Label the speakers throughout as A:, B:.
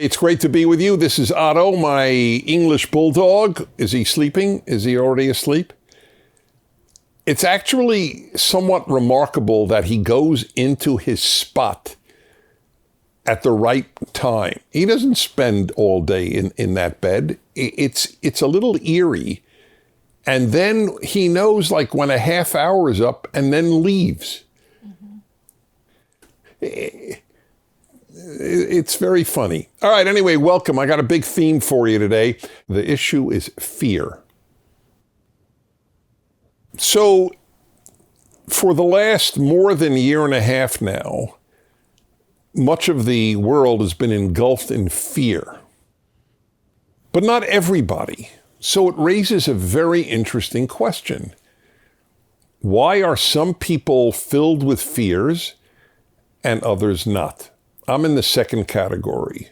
A: It's great to be with you. This is Otto, my English bulldog. Is he sleeping? Is he already asleep? It's actually somewhat remarkable that he goes into his spot at the right time. He doesn't spend all day in that bed. It's a little eerie. And then he knows like when a half hour is up and then leaves. Mm-hmm. It's very funny. All right, anyway, welcome. I got a big theme for you today. The issue is fear. So, for the last more than a year and a half now, much of the world has been engulfed in fear. But not everybody. So it raises a very interesting question. Why are some people filled with fears and others not? I'm in the second category.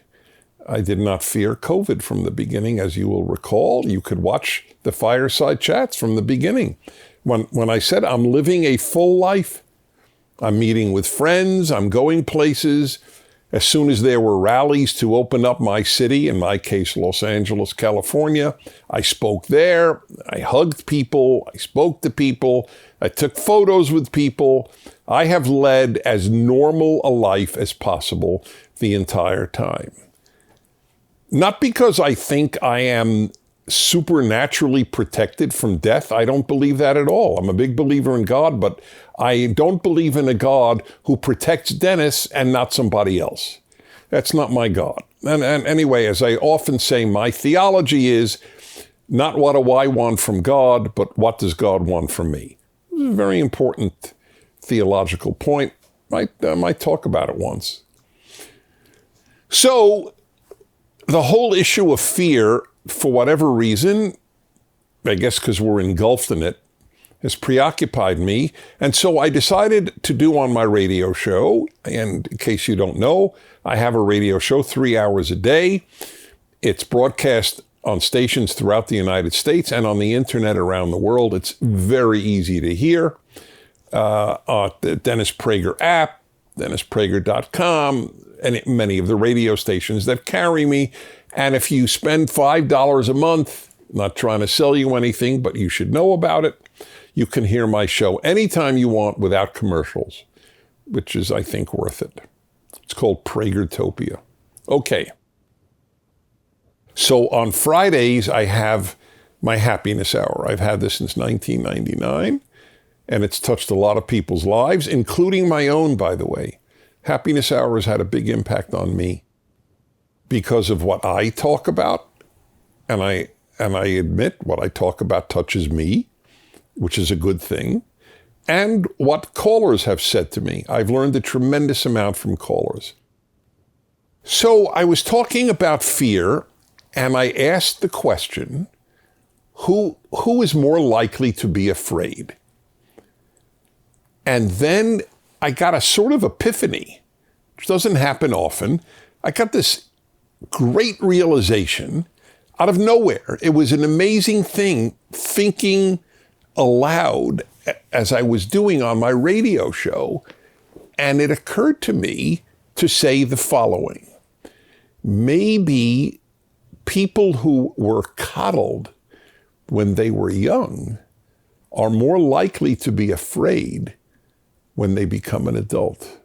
A: I did not fear COVID from the beginning, as you will recall. You could watch the Fireside chats from the beginning. When I said I'm living a full life, I'm meeting with friends, I'm going places. As soon as there were rallies to open up my city, in my case, Los Angeles, California, I spoke there, I hugged people, I spoke to people, I took photos with people. I have led as normal a life as possible the entire time. Not because I think I am supernaturally protected from death. I don't believe that at all. I'm a big believer in God, but I don't believe in a God who protects Dennis and not somebody else. That's not my God. And anyway, as I often say, my theology is not what do I want from God, but what does God want from me? It's a very important theological point. I might talk about it once. So the whole issue of fear, for whatever reason, I guess because we're engulfed in it, has preoccupied me. And so I decided to do on my radio show, and in case you don't know, I have a radio show 3 hours a day. It's broadcast on stations throughout the United States and on the internet around the world. It's very easy to hear. The Dennis Prager app, DennisPrager.com, and many of the radio stations that carry me. And if you spend $5 a month, not trying to sell you anything, but you should know about it, you can hear my show anytime you want without commercials, which is, I think, worth it. It's called Pragertopia. Okay. So on Fridays, I have my happiness hour. I've had this since 1999. And it's touched a lot of people's lives, including my own, by the way. Happiness Hour has had a big impact on me because of what I talk about. And I admit what I talk about touches me, which is a good thing. And what callers have said to me. I've learned a tremendous amount from callers. So I was talking about fear, and I asked the question, who is more likely to be afraid? And then I got a sort of epiphany, which doesn't happen often. I got this great realization out of nowhere. It was an amazing thing, thinking aloud as I was doing on my radio show. And it occurred to me to say the following. Maybe people who were coddled when they were young are more likely to be afraid when they become an adult.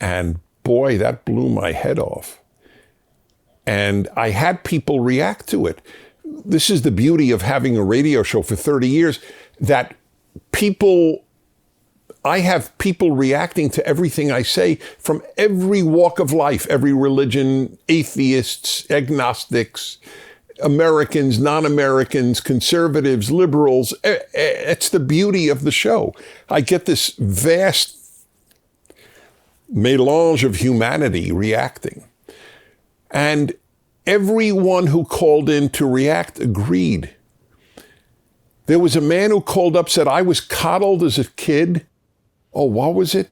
A: And boy, that blew my head off. And I had people react to it. This is the beauty of having a radio show for 30 years, that I have people reacting to everything I say from every walk of life, every religion, atheists, agnostics, Americans, non-Americans, conservatives, liberals. It's the beauty of the show. I get this vast melange of humanity reacting. And everyone who called in to react agreed. There was a man who called up, said, I was coddled as a kid. Oh, what was it?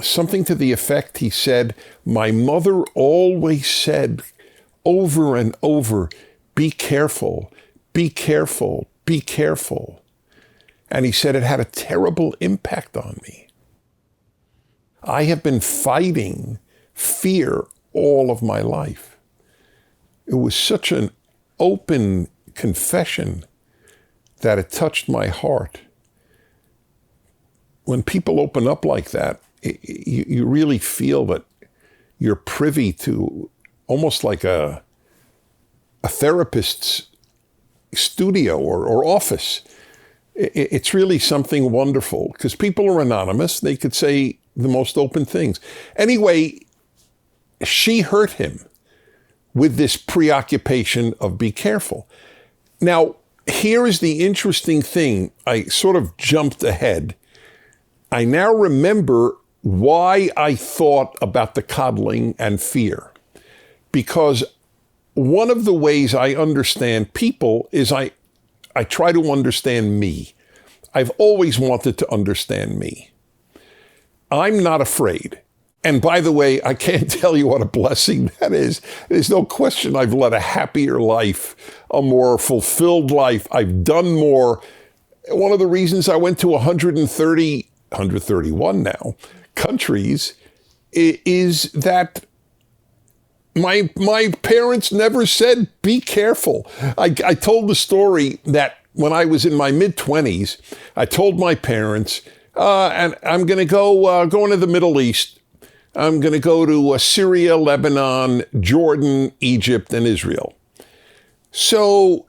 A: Something to the effect, he said, my mother always said over and over, be careful, be careful, be careful. And he said it had a terrible impact on me. I have been fighting fear all of my life. It was such an open confession that it touched my heart. When people open up like that, you really feel that you're privy to almost like a therapist's studio or office. It's really something wonderful because people are anonymous. They could say the most open things. Anyway, she hurt him with this preoccupation of be careful. Now, here is the interesting thing. I sort of jumped ahead. I now remember why I thought about the coddling and fear. Because one of the ways I understand people is I try to understand me. I've always wanted to understand me. I'm not afraid. And by the way, I can't tell you what a blessing that is. There's no question I've led a happier life, a more fulfilled life. I've done more. One of the reasons I went to 131 now, countries, is that my parents never said, be careful. I told the story that when I was in my mid-20s, I told my parents, and I'm going to go into the Middle East. I'm going to go to Syria, Lebanon, Jordan, Egypt, and Israel. So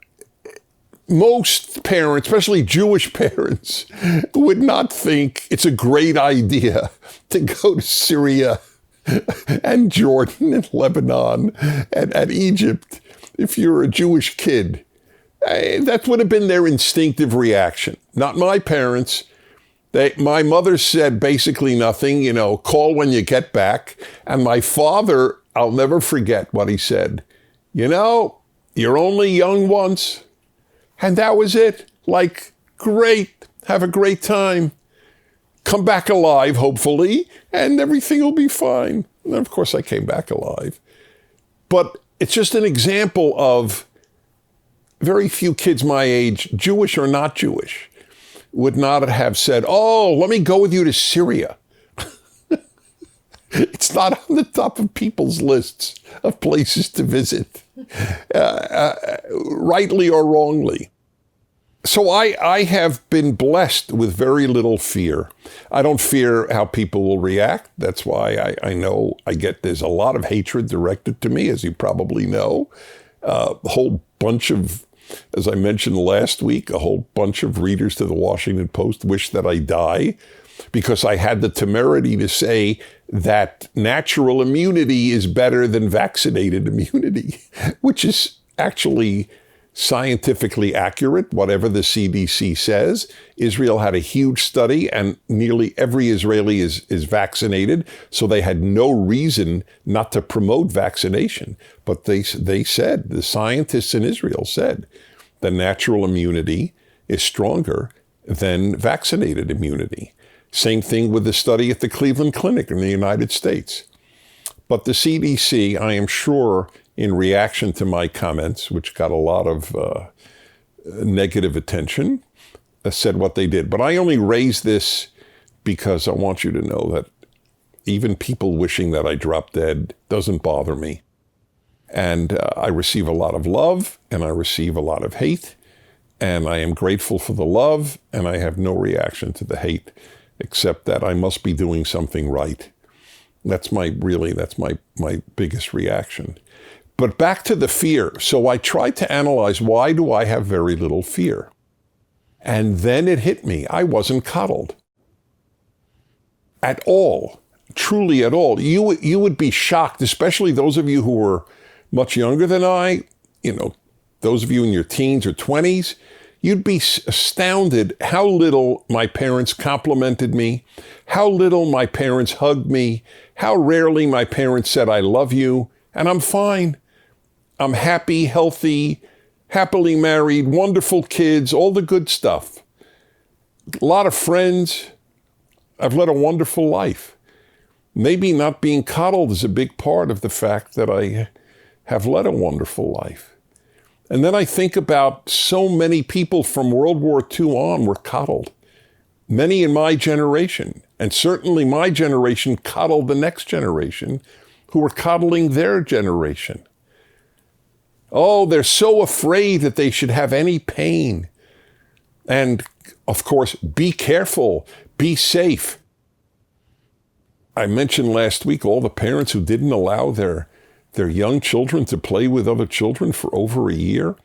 A: most parents, especially Jewish parents, would not think it's a great idea to go to Syria and Jordan and Lebanon and Egypt if you're a Jewish kid. That would have been their instinctive reaction. Not my parents. My mother said basically nothing, call when you get back. And my father, I'll never forget what he said. You're only young once. And that was it. Like, great. Have a great time. Come back alive, hopefully, and everything will be fine. And of course, I came back alive. But it's just an example of very few kids my age, Jewish or not Jewish, would not have said, oh, let me go with you to Syria. It's not on the top of people's lists of places to visit, rightly or wrongly. So I have been blessed with very little fear. I don't fear how people will react. That's why I know there's a lot of hatred directed to me, as you probably know. A whole bunch of, as I mentioned last week, a whole bunch of readers to the Washington Post wish that I die because I had the temerity to say that natural immunity is better than vaccinated immunity, which is actually scientifically accurate, whatever the CDC says. Israel had a huge study and nearly every Israeli is vaccinated. So they had no reason not to promote vaccination. But they said, the scientists in Israel said, the natural immunity is stronger than vaccinated immunity. Same thing with the study at the Cleveland Clinic in the United States. But the CDC, I am sure, in reaction to my comments, which got a lot of negative attention, said what they did. But I only raise this because I want you to know that even people wishing that I drop dead doesn't bother me. And I receive a lot of love and I receive a lot of hate. And I am grateful for the love and I have no reaction to the hate, except that I must be doing something right. That's my biggest reaction. But back to the fear. So I tried to analyze, why do I have very little fear? And then it hit me. I wasn't coddled. At all. Truly at all. You would be shocked, especially those of you who are much younger than I, those of you in your teens or 20s, you'd be astounded how little my parents complimented me, how little my parents hugged me, how rarely my parents said, I love you, and I'm fine. I'm happy, healthy, happily married, wonderful kids, all the good stuff. A lot of friends. I've led a wonderful life. Maybe not being coddled is a big part of the fact that I have led a wonderful life. And then I think about so many people from World War II on were coddled. Many in my generation, and certainly my generation coddled the next generation who are coddling their generation. Oh, they're so afraid that they should have any pain. And, of course, be careful, be safe. I mentioned last week all the parents who didn't allow their young children to play with other children for over a year.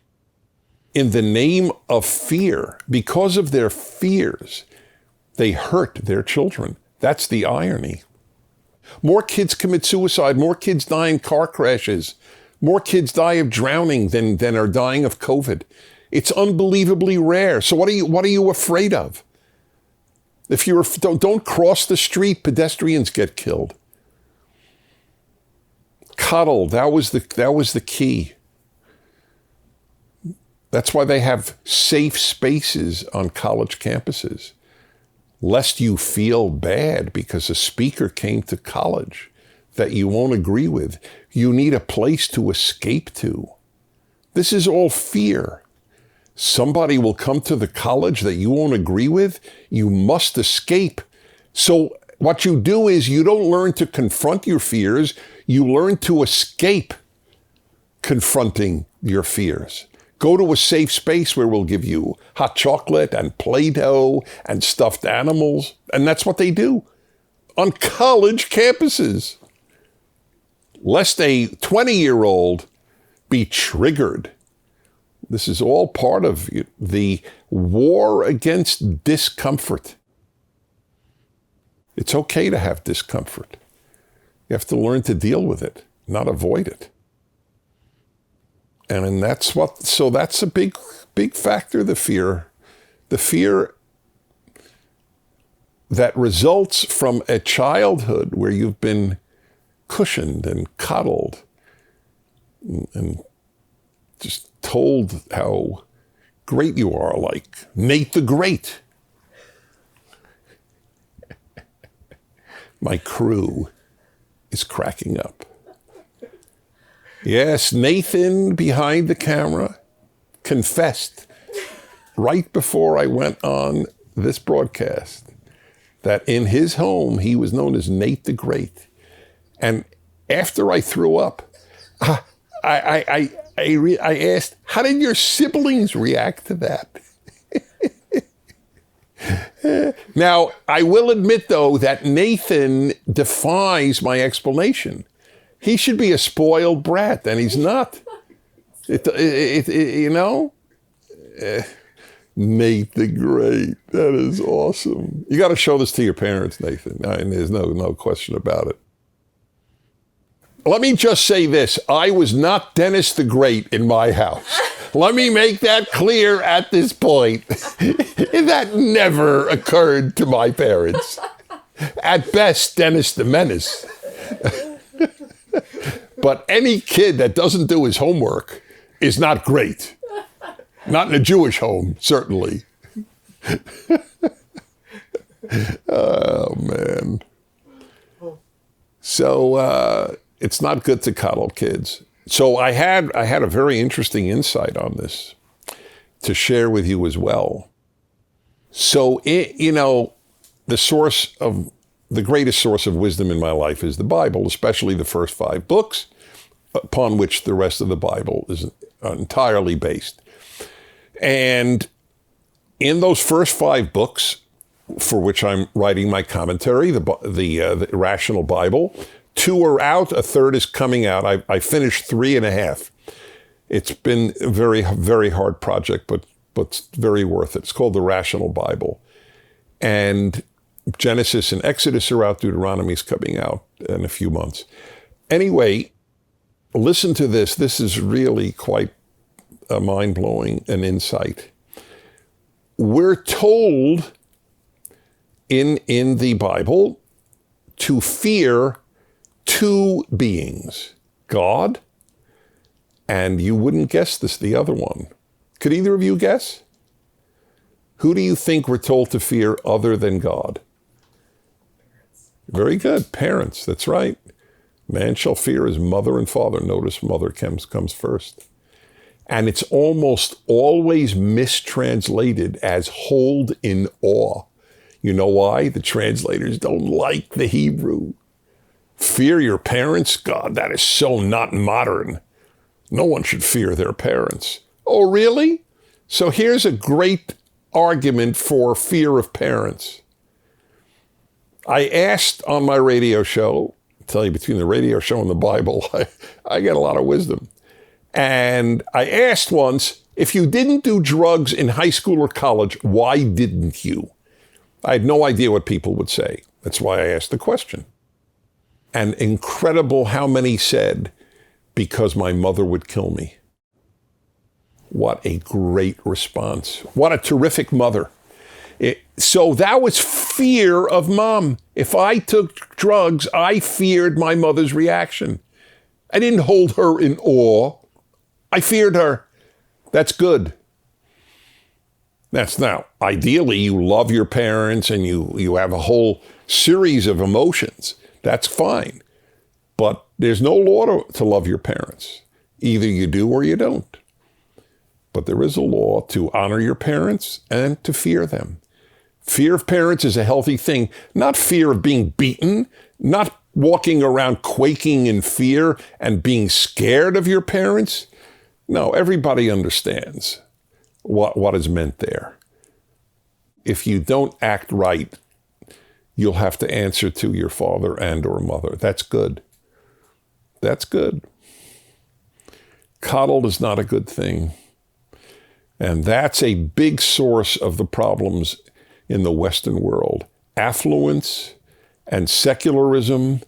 A: In the name of fear, because of their fears, they hurt their children. That's the irony. More kids commit suicide, more kids die in car crashes, more kids die of drowning than are dying of COVID. It's unbelievably rare. So what are you afraid of? If don't cross the street, pedestrians get killed. Coddle, that was the key. That's why they have safe spaces on college campuses, lest you feel bad because a speaker came to college that you won't agree with. You need a place to escape to. This is all fear. Somebody will come to the college that you won't agree with. You must escape. So what you do is you don't learn to confront your fears. You learn to escape confronting your fears. Go to a safe space where we'll give you hot chocolate and Play-Doh and stuffed animals. And that's what they do on college campuses. Lest a 20-year-old be triggered. This is all part of the war against discomfort. It's okay to have discomfort. You have to learn to deal with it, not avoid it. And that's a big factor, the fear that results from a childhood where you've been cushioned and coddled and just told how great you are, like Nate the Great. My crew is cracking up. Yes, Nathan behind the camera confessed right before I went on this broadcast that in his home he was known as Nate the Great. And after I threw up, I asked, how did your siblings react to that? Now, I will admit, though, that Nathan defies my explanation. He should be a spoiled brat, and he's not. Nate the Great. That is awesome. You got to show this to your parents, Nathan. And there's no question about it. Let me just say this. I was not Dennis the Great in my house. Let me make that clear at this point. That never occurred to my parents. At best, Dennis the Menace. But any kid that doesn't do his homework is not great. Not in a Jewish home, certainly. Oh, man. So it's not good to coddle kids. So I had a very interesting insight on this to share with you as well. So, the greatest source of wisdom in my life is the Bible, especially the first 5 books, upon which the rest of the Bible is entirely based. And in those first 5 books, for which I'm writing my commentary, the Rational Bible, 2 are out, a third is coming out. I finished 3.5. It's been a very, very hard project, but it's very worth it. It's called the Rational Bible. And Genesis and Exodus are out. Deuteronomy's coming out in a few months. Anyway, listen to this. This is really quite mind-blowing an insight. We're told in the Bible to fear 2 beings, God, and you wouldn't guess this, the other one. Could either of you guess? Who do you think we're told to fear other than God? Parents. Very good. Parents, that's right. Man shall fear his mother and father. Notice mother comes first. And it's almost always mistranslated as hold in awe. You know why? The translators don't like the Hebrew. Fear your parents? God, that is so not modern. No one should fear their parents. Oh, really? So here's a great argument for fear of parents. I asked on my radio show, I tell you, between the radio show and the Bible, I get a lot of wisdom. And I asked once, if you didn't do drugs in high school or college, why didn't you? I had no idea what people would say. That's why I asked the question. And incredible how many said, because my mother would kill me. What a great response. What a terrific mother. So that was fear of mom. If I took drugs, I feared my mother's reaction. I didn't hold her in awe. I feared her. That's good. That's now, ideally, you love your parents and you have a whole series of emotions. That's fine. But there's no law to love your parents. Either you do or you don't. But there is a law to honor your parents and to fear them. Fear of parents is a healthy thing, not fear of being beaten, not walking around quaking in fear and being scared of your parents. No, everybody understands what is meant there. If you don't act right, you'll have to answer to your father and or mother. That's good. That's good. Coddled is not a good thing. And that's a big source of the problems in the Western world. Affluence and secularism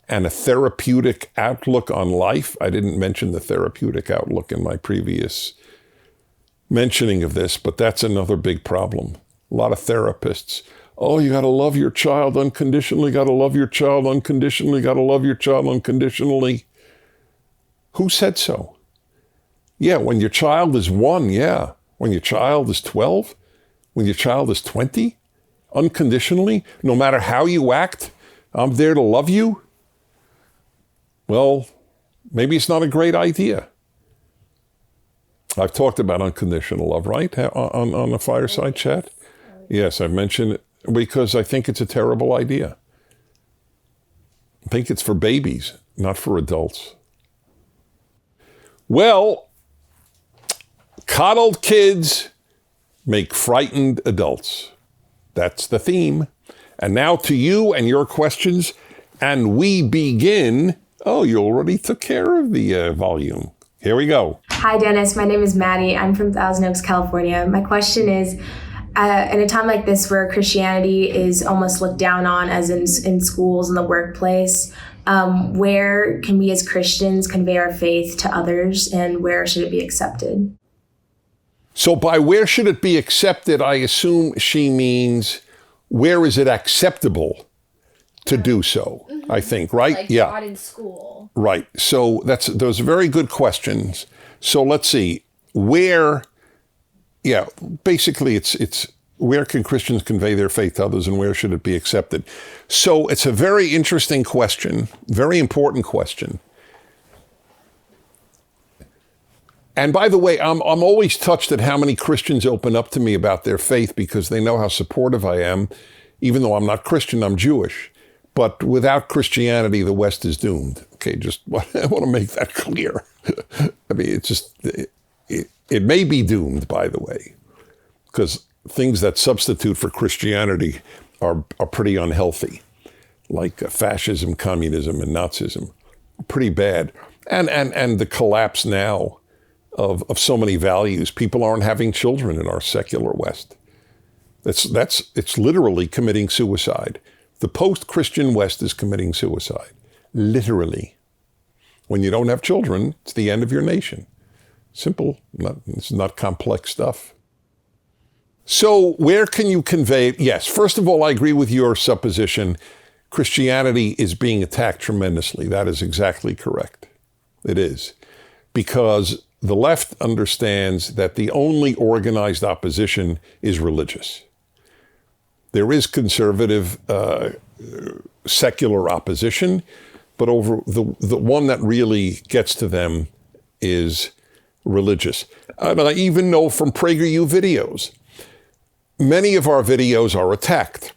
A: and a therapeutic outlook on life. I didn't mention the therapeutic outlook in my previous mentioning of this, but that's another big problem. A lot of therapists, oh, you got to love your child unconditionally, got to love your child unconditionally, got to love your child unconditionally. Who said so? Yeah, when your child is 1, yeah. When your child is 12, when your child is 20, unconditionally, no matter how you act, I'm there to love you. Well, maybe it's not a great idea. I've talked about unconditional love, right? On the Fireside chat? Yes, I've mentioned it because I think it's a terrible idea. I think it's for babies, not for adults. Well, coddled kids make frightened adults. That's the theme. And now to you and your questions, and we begin. Oh, you already took care of the volume. Here we go.
B: Hi, Dennis. My name is Maddie. I'm from Thousand Oaks, California. My question is, in a time like this where Christianity is almost looked down on, as in schools and the workplace, where can we as Christians convey our faith to others, and where should it be accepted?
A: So by where should it be accepted, I assume she means where is it acceptable to do so, I think, right?
C: Like
A: yeah.
C: not in school.
A: Right. So those are very good questions. So let's see, where, basically it's where can Christians convey their faith to others and where should it be accepted? So it's a very interesting question, very important question. And by the way, I'm always touched at how many Christians open up to me about their faith because they know how supportive I am. Even though I'm not Christian, I'm Jewish. But without Christianity, the West is doomed. Okay, just I want to make that clear. I mean, it's just, it may be doomed, by the way, because things that substitute for Christianity are pretty unhealthy, like fascism, communism, and Nazism. Pretty bad. And the collapse now of so many values. People aren't having children in our secular West. It's literally committing suicide. The post-Christian West is committing suicide, literally. When you don't have children, it's the end of your nation. Simple, it's not complex stuff. So where can you convey? Yes, first of all, I agree with your supposition. Christianity is being attacked tremendously. That is exactly correct. It is. Because the left understands that the only organized opposition is religious. There is conservative, secular opposition, but over the one that really gets to them is religious. And I even know from PragerU videos, many of our videos are attacked,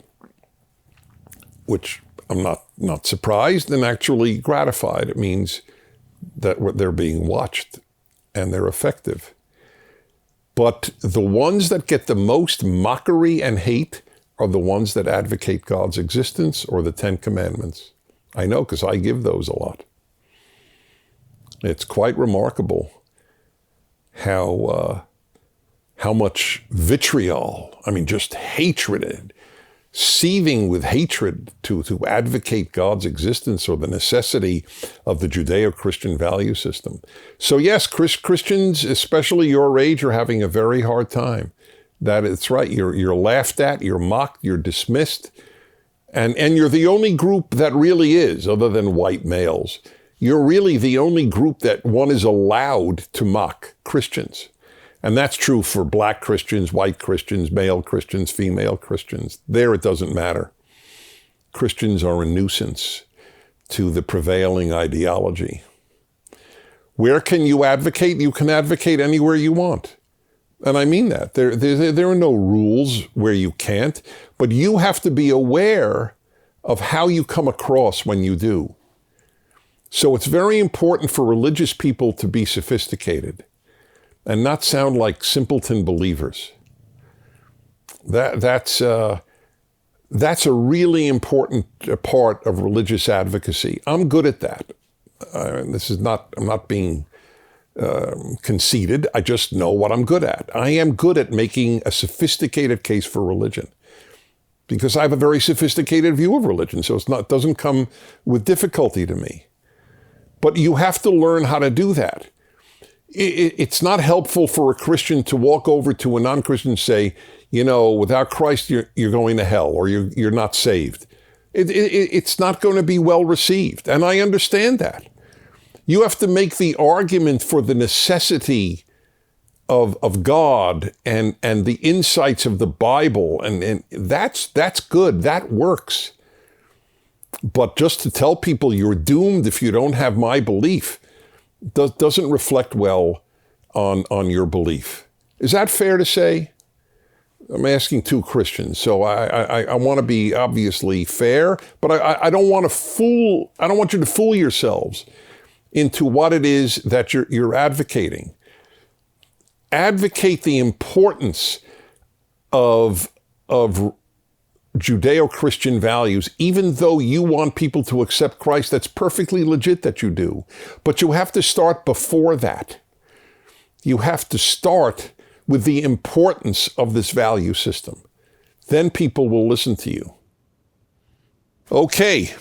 A: which I'm not not surprised and actually gratified. It means that they're being watched and they're effective. But the ones that get the most mockery and hate are the ones that advocate God's existence or the Ten Commandments. I know, because I give those a lot. It's quite remarkable how much vitriol, just hatred, seething with hatred to advocate God's existence or the necessity of the Judeo-Christian value system. So yes, Christians, especially your age, are having a very hard time. That's right. You're laughed at, you're mocked, you're dismissed, and you're the only group that really is, other than white males. You're really the only group that one is allowed to mock, Christians. And that's true for black Christians, white Christians, male Christians, female Christians. There it doesn't matter. Christians are a nuisance to the prevailing ideology. Where can you advocate? You can advocate anywhere you want. And I mean that. There are no rules where you can't, but you have to be aware of how you come across when you do. So it's very important for religious people to be sophisticated and not sound like simpleton believers. That's a really important part of religious advocacy. I'm good at that. I'm not being conceited. I just know what I'm good at. I am good at making a sophisticated case for religion because I have a very sophisticated view of religion. So it doesn't come with difficulty to me. But you have to learn how to do that. It's not helpful for a Christian to walk over to a non-Christian and say, without Christ, you're going to hell or you're not saved. It's not going to be well received. And I understand that. You have to make the argument for the necessity of God and the insights of the Bible. And that's good. That works. But just to tell people you're doomed if you don't have my belief doesn't reflect well on your belief. Is that fair to say? I'm asking two Christians, so I want to be obviously fair, but I don't want you to fool yourselves into what it is that you're advocating. Advocate the importance of Judeo-Christian values, even though you want people to accept Christ. That's perfectly legit that you do. But you have to start before that. You have to start with the importance of this value system. Then people will listen to you. Okay.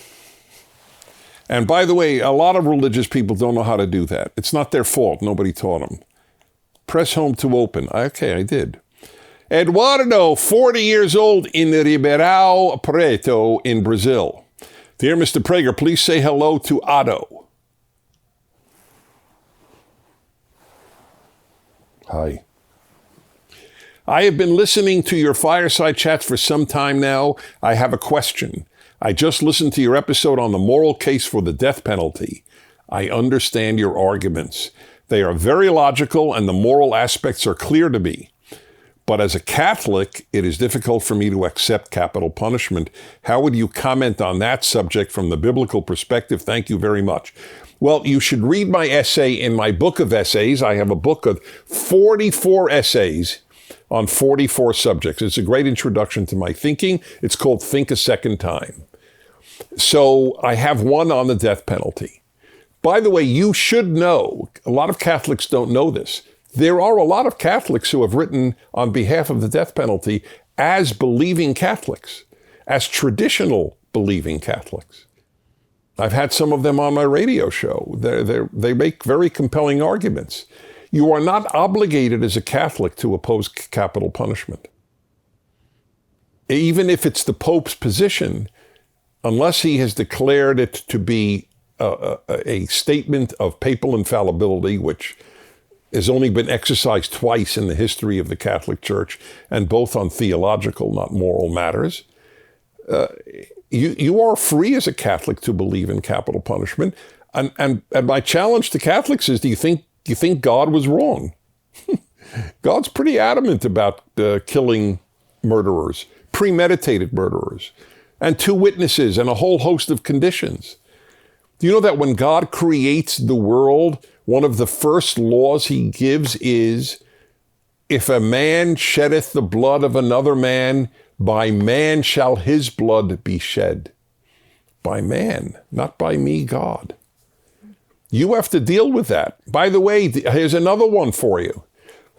A: And by the way, a lot of religious people don't know how to do that. It's not their fault. Nobody taught them. Press home to open. Okay, I did. Eduardo, 40 years old, in Ribeirão Preto in Brazil. Dear Mr. Prager, please say hello to Otto. Hi. I have been listening to your Fireside chats for some time now. I have a question. I just listened to your episode on the moral case for the death penalty. I understand your arguments. They are very logical and the moral aspects are clear to me. But as a Catholic, it is difficult for me to accept capital punishment. How would you comment on that subject from the biblical perspective? Thank you very much. Well, you should read my essay in my book of essays. I have a book of 44 essays on 44 subjects. It's a great introduction to my thinking. It's called Think a Second Time. So I have one on the death penalty. By the way, you should know, a lot of Catholics don't know this. There are a lot of Catholics who have written on behalf of the death penalty as believing Catholics, as traditional believing Catholics. I've had some of them on my radio show. They make very compelling arguments. You are not obligated as a Catholic to oppose capital punishment. Even if it's the Pope's position, unless he has declared it to be a statement of papal infallibility, which has only been exercised twice in the history of the Catholic Church, and both on theological, not moral matters. You are free as a Catholic to believe in capital punishment. And my challenge to Catholics is, do you think God was wrong? God's pretty adamant about killing murderers, premeditated murderers. and 2 witnesses and a whole host of conditions. Do you know that when God creates the world, one of the first laws he gives is, if a man sheddeth the blood of another man, by man shall his blood be shed. By man, not by me, God. You have to deal with that. By the way, here's another one for you.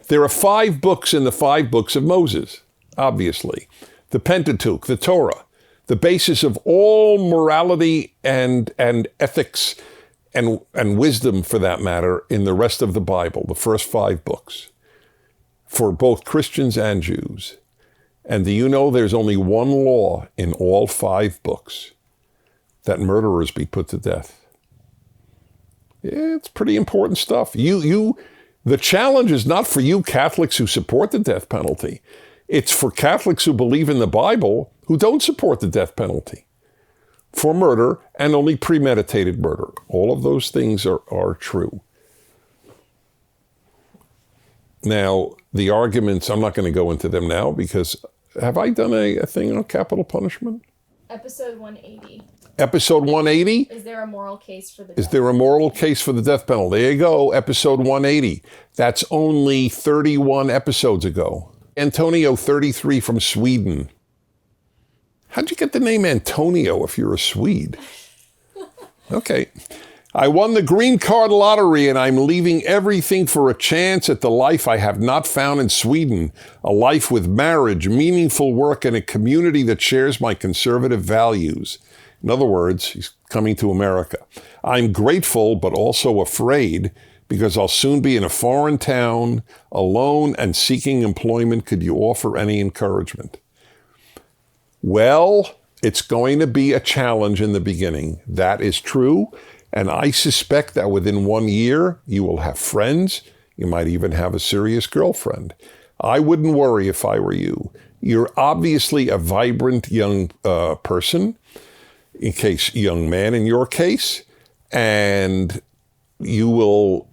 A: There are 5 books in the 5 books of Moses, obviously. The Pentateuch, the Torah, the basis of all morality and ethics and wisdom, for that matter, in the rest of the Bible, the first 5 books, for both Christians and Jews. And do you know there's only one law in all 5 books? That murderers be put to death. Yeah, it's pretty important stuff. The challenge is not for you Catholics who support the death penalty. It's for Catholics who believe in the Bible who don't support the death penalty for murder, and only premeditated murder. All of those things are true. Now, the arguments, I'm not going to go into them now, because have I done a thing on capital punishment?
C: Episode 180.
A: Episode 180?
C: Is there a moral case for the
A: Is there a moral case for the death penalty? There you go, episode 180. That's only 31 episodes ago. Antonio, 33, from Sweden. How'd you get the name Antonio if you're a Swede? Okay. I won the green card lottery and I'm leaving everything for a chance at the life I have not found in Sweden. A life with marriage, meaningful work, and a community that shares my conservative values. In other words, he's coming to America. I'm grateful, but also afraid, because I'll soon be in a foreign town, alone and seeking employment. Could you offer any encouragement? Well, it's going to be a challenge in the beginning. That is true. And I suspect that within 1 year, you will have friends. You might even have a serious girlfriend. I wouldn't worry if I were you. You're obviously a vibrant young person, young man in your case, and you will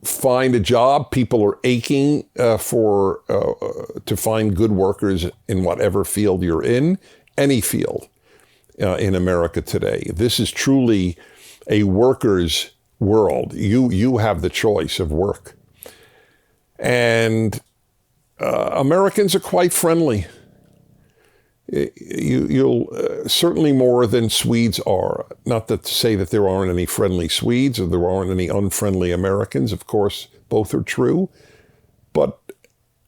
A: find a job. People are aching to find good workers in whatever field you're in, any field in America today. This is truly a worker's world. You have the choice of work. And Americans are quite friendly. You'll certainly more than Swedes are. Not to say that there aren't any friendly Swedes or there aren't any unfriendly Americans. Of course, both are true. But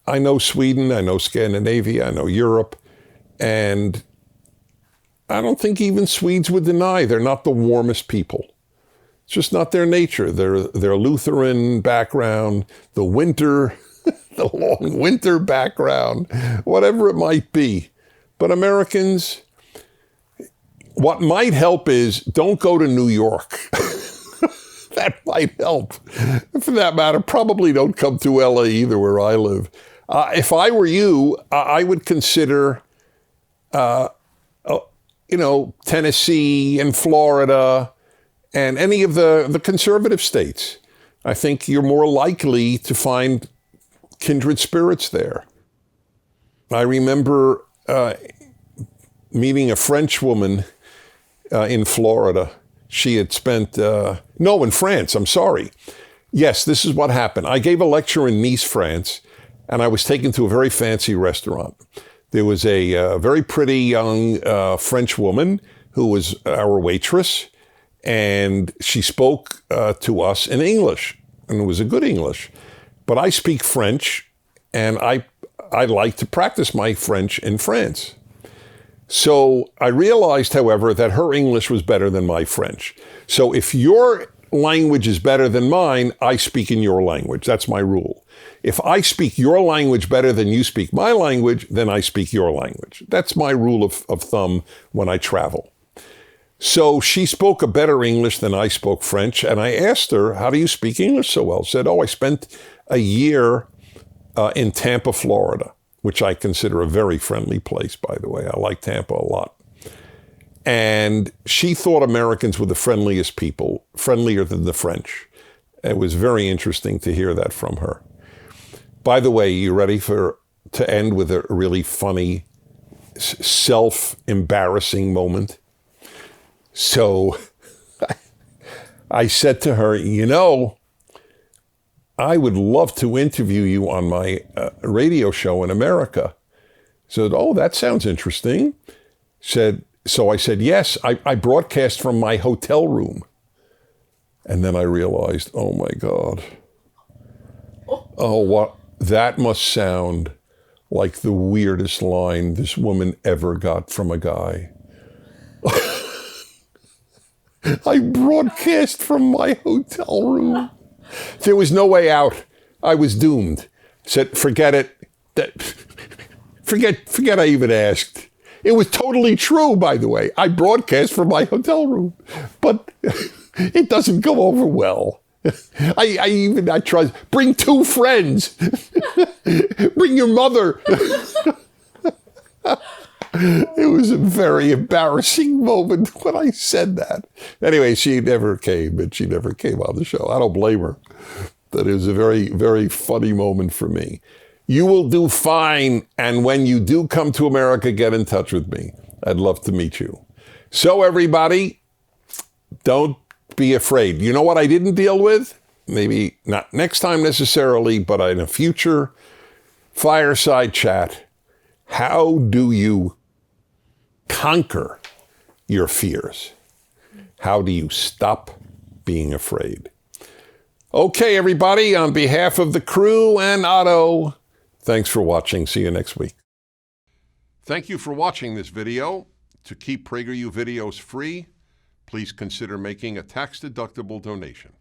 A: I know Sweden, I know Scandinavia, I know Europe, and I don't think even Swedes would deny they're not the warmest people. It's just not their nature. Their Lutheran background, the winter, the long winter background, whatever it might be. But Americans, what might help is don't go to New York. That might help. For that matter, probably don't come to LA either, where I live. If I were you, I would consider, Tennessee and Florida and any of the conservative states. I think you're more likely to find kindred spirits there. I remember meeting a French woman in Florida. She had spent, in France, I'm sorry. Yes, this is what happened. I gave a lecture in Nice, France, and I was taken to a very fancy restaurant. There was a very pretty young French woman who was our waitress, and she spoke to us in English, and it was a good English. But I speak French, and I like to practice my French in France. So I realized, however, that her English was better than my French. So if your language is better than mine, I speak in your language. That's my rule. If I speak your language better than you speak my language, then I speak your language. That's my rule of thumb when I travel. So she spoke a better English than I spoke French, and I asked her, how do you speak English so well? She said, I spent a year in Tampa, Florida, which I consider a very friendly place, by the way. I like Tampa a lot. And she thought Americans were the friendliest people, friendlier than the French. It was very interesting to hear that from her. By the way, you ready to end with a really funny self-embarrassing moment. So I said to her, you know, I would love to interview you on my radio show in America. Said, oh, that sounds interesting. So I said, yes, I broadcast from my hotel room. And then I realized, oh my God. Oh, what? That must sound like the weirdest line this woman ever got from a guy. I broadcast from my hotel room. There was no way out. I was doomed. Said, forget it. Forget I even asked. It was totally true, by the way. I broadcast from my hotel room, but it doesn't go over well. I tried, bring 2 friends. Bring your mother. It was a very embarrassing moment when I said that. Anyway, she never came, and she never came on the show. I don't blame her. But it was a very, very funny moment for me. You will do fine, and when you do come to America, get in touch with me. I'd love to meet you. So everybody, don't be afraid. You know what I didn't deal with? Maybe not next time necessarily, but in a future fireside chat. How do you conquer your fears? How do you stop being afraid? Okay, everybody, on behalf of the crew and Otto, thanks for watching. See you next week. Thank you for watching this video. To keep PragerU videos free, please consider making a tax-deductible donation.